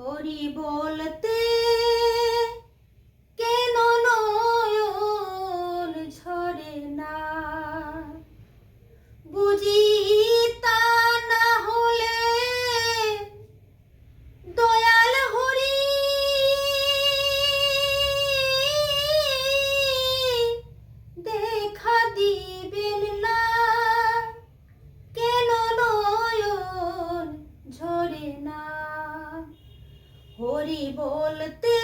হরি বলতে কেন নয়ন ঝরে না, বুঝি তা না হলে দয়াল হরি দেখা দিবেন না, কেন নয়ন ঝরে না। হরি বলতে